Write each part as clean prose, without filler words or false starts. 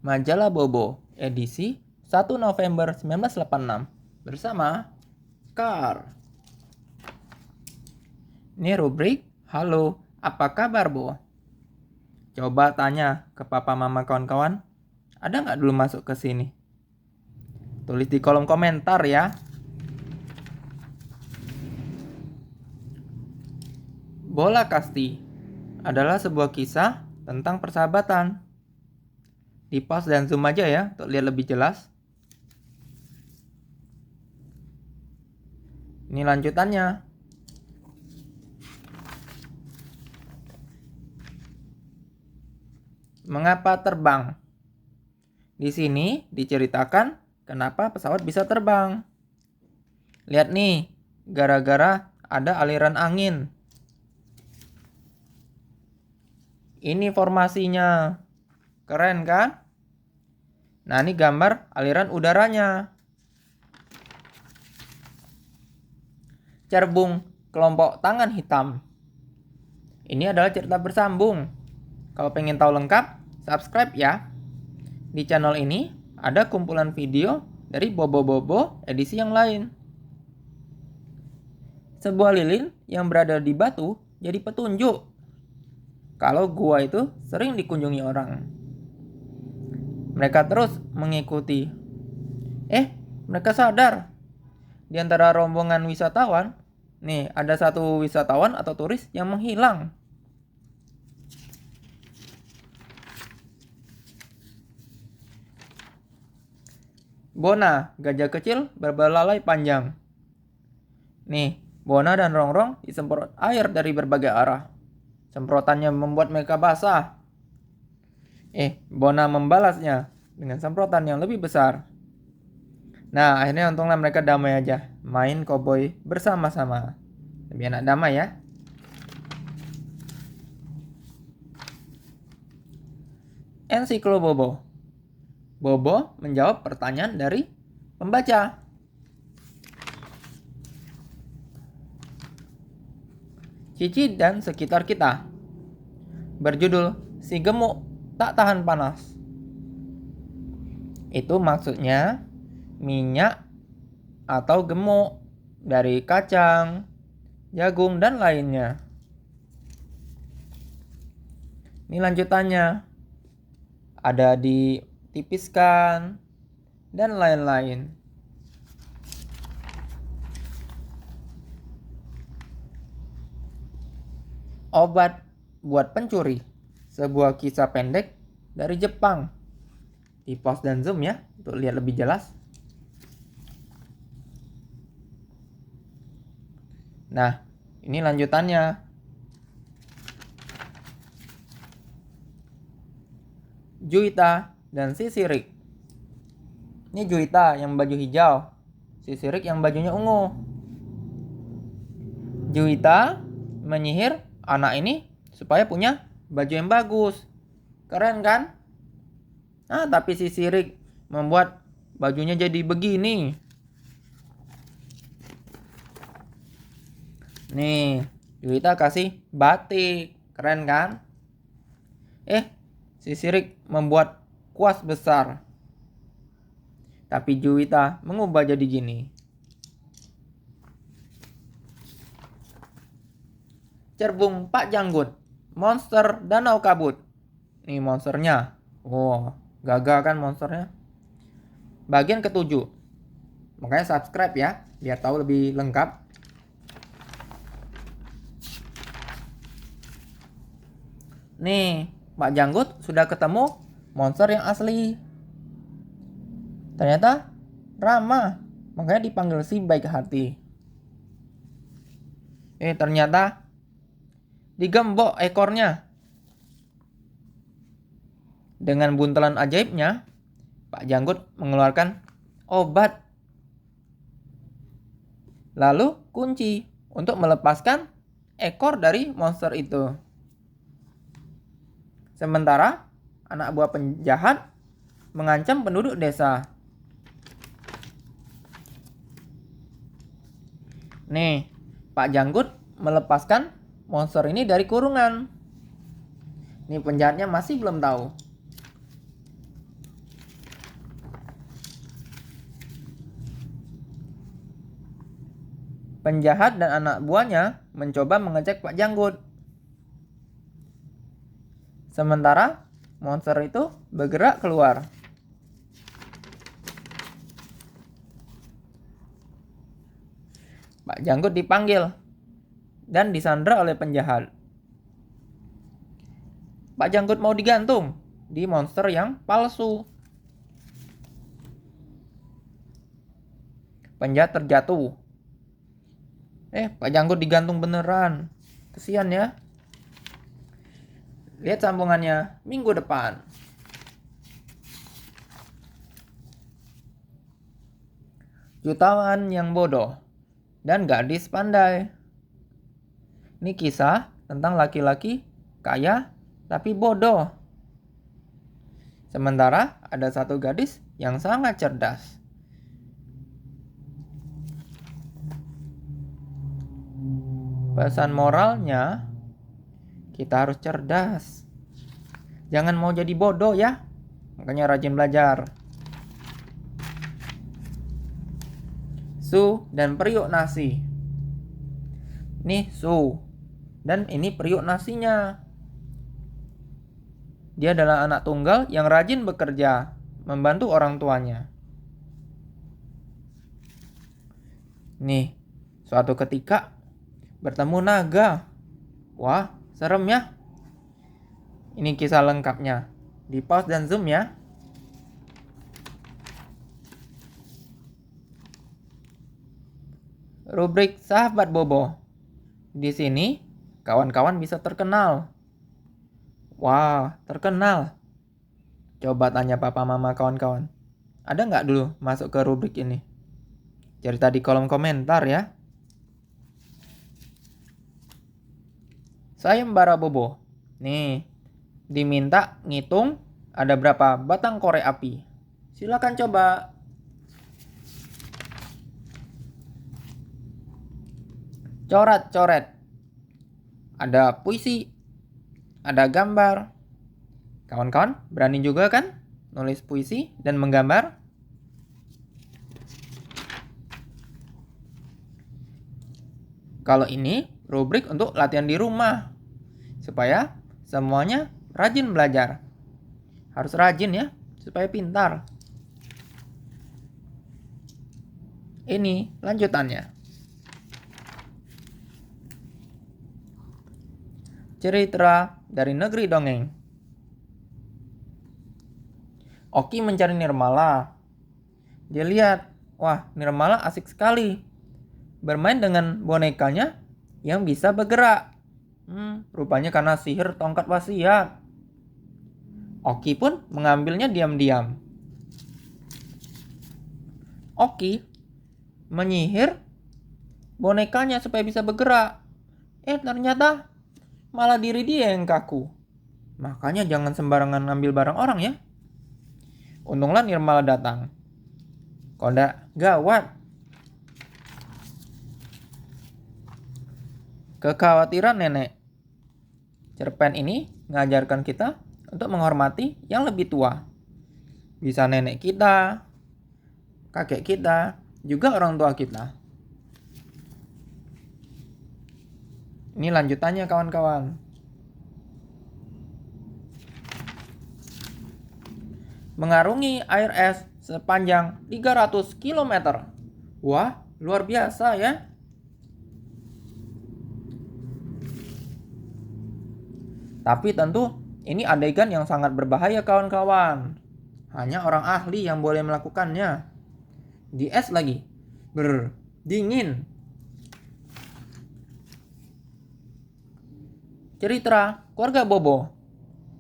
Majalah Bobo, edisi 1 November 1986, bersama Kar. Ini rubrik, halo, apa kabar, Bo? Coba tanya ke papa mama kawan-kawan, ada nggak dulu masuk ke sini? Tulis di kolom komentar ya. Bola Kasti adalah sebuah kisah tentang persahabatan. Di pause dan zoom aja ya untuk lihat lebih jelas. Ini lanjutannya. Mengapa terbang? Di sini diceritakan kenapa pesawat bisa terbang. Lihat nih, gara-gara ada aliran angin. Ini formasinya. Keren kan? Nah, ini gambar aliran udaranya. Cerbung kelompok tangan hitam. Ini adalah cerita bersambung. Kalau pengen tahu lengkap, subscribe ya. Di channel ini ada kumpulan video dari Bobo-Bobo edisi yang lain. Sebuah lilin yang berada di batu jadi petunjuk kalau gua itu sering dikunjungi orang. Mereka terus mengikuti. Mereka sadar di antara rombongan wisatawan, nih ada satu wisatawan atau turis yang menghilang. Bona, gajah kecil berbelalai panjang. Nih, Bona dan Rongrong disemprot air dari berbagai arah. Semprotannya membuat mereka basah. Bona membalasnya dengan semprotan yang lebih besar. Nah, akhirnya untunglah mereka damai aja. Main koboi bersama-sama. Lebih enak damai ya. Ensiklo Bobo. Bobo menjawab pertanyaan dari pembaca. Cici dan sekitar kita. Berjudul Si Gemuk Tak Tahan Panas. Itu maksudnya minyak atau gemuk dari kacang, jagung, dan lainnya. Ini lanjutannya. Ada ditipiskan dan lain-lain. Obat buat pencuri. Sebuah kisah pendek dari Jepang. Di pause dan zoom ya untuk lihat lebih jelas. Nah, ini lanjutannya. Juwita dan Sisirik. Ini Juwita yang baju hijau, Sisirik yang bajunya ungu. Juwita menyihir anak ini supaya punya baju yang bagus. Keren kan? Nah, tapi Sisirik membuat bajunya jadi begini. Nih, Juwita kasih batik. Keren kan? Sisirik membuat kuas besar. Tapi Juwita mengubah jadi gini. Cerbung Pak Janggut. Monster Danau Kabut. Nih monsternya. Gagal kan monsternya. Bagian ke-7. Makanya subscribe ya, biar tahu lebih lengkap. Nih, Pak Janggut sudah ketemu monster yang asli. Ternyata ramah, makanya dipanggil si baik hati. Ternyata digembok ekornya. Dengan buntelan ajaibnya, Pak Janggut mengeluarkan obat. Lalu kunci untuk melepaskan ekor dari monster itu. Sementara anak buah penjahat mengancam penduduk desa. Nih, Pak Janggut melepaskan monster ini dari kurungan. Nih penjahatnya masih belum tahu. Penjahat dan anak buahnya mencoba mengecek Pak Janggut. Sementara monster itu bergerak keluar. Pak Janggut dipanggil dan disandra oleh penjahat. Pak Janggut mau digantung di monster yang palsu. Penjahat terjatuh. Pak Janggut digantung beneran. Kesian ya. Lihat sambungannya minggu depan. Jutawan yang bodoh dan gadis pandai. Ini kisah tentang laki-laki kaya tapi bodoh. Sementara ada satu gadis yang sangat cerdas. Pesan moralnya, kita harus cerdas. Jangan mau jadi bodoh ya. Makanya rajin belajar. Su dan periuk nasi. Nih Su. Dan ini periuk nasinya. Dia adalah anak tunggal yang rajin bekerja, membantu orang tuanya. Nih, suatu ketika bertemu naga. Wah, serem ya. Ini kisah lengkapnya. Di pause dan zoom ya. Rubrik Sahabat Bobo. Di sini, kawan-kawan bisa terkenal. Wah, terkenal. Coba tanya papa mama kawan-kawan. Ada nggak dulu masuk ke rubrik ini? Cerita di kolom komentar ya. Sayembara Bobo. Nih, diminta ngitung ada berapa batang korek api. Silakan coba. Coret-coret. Ada puisi, ada gambar. Kawan-kawan berani juga kan nulis puisi dan menggambar? Kalau ini rubrik untuk latihan di rumah. Supaya semuanya rajin belajar. Harus rajin ya, supaya pintar. Ini lanjutannya. Cerita dari negeri dongeng. Oki mencari Nirmala. Dia lihat, wah Nirmala asik sekali. Bermain dengan bonekanya yang bisa bergerak. Rupanya karena sihir tongkat wasiat. Oki pun mengambilnya diam-diam. Oki menyihir bonekanya supaya bisa bergerak. Ternyata malah diri dia yang kaku. Makanya jangan sembarangan ngambil barang orang ya. Untunglah Nirmala datang. Koda gawat. Kekhawatiran nenek. Cerpen ini mengajarkan kita untuk menghormati yang lebih tua. Bisa nenek kita, kakek kita, juga orang tua kita. Ini lanjutannya kawan-kawan. Mengarungi air es sepanjang 300 km. Wah, luar biasa ya. Tapi tentu ini adegan yang sangat berbahaya kawan-kawan. Hanya orang ahli yang boleh melakukannya. Di es lagi. Dingin. Cerita keluarga Bobo.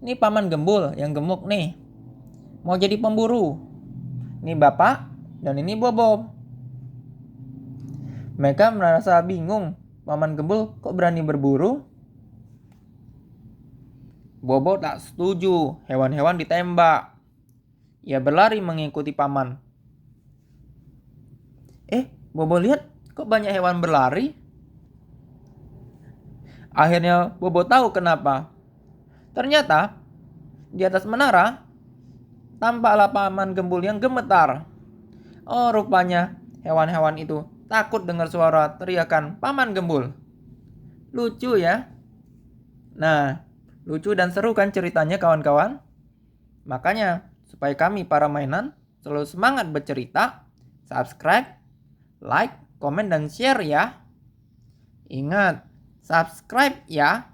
Ini paman gembul yang gemuk nih. Mau jadi pemburu. Ini bapak dan ini Bobo. Mereka merasa bingung. Paman gembul kok berani berburu? Bobo tak setuju, hewan-hewan ditembak. Ia berlari mengikuti paman. Bobo lihat kok banyak hewan berlari. Akhirnya Bobo tahu kenapa. Ternyata di atas menara tampaklah paman gembul yang gemetar. Oh, rupanya hewan-hewan itu takut dengar suara teriakan Paman Gembul. Lucu ya? Nah, lucu dan seru kan ceritanya kawan-kawan? Makanya, supaya kami para mainan selalu semangat bercerita, subscribe, like, komen, dan share ya. Ingat, subscribe ya.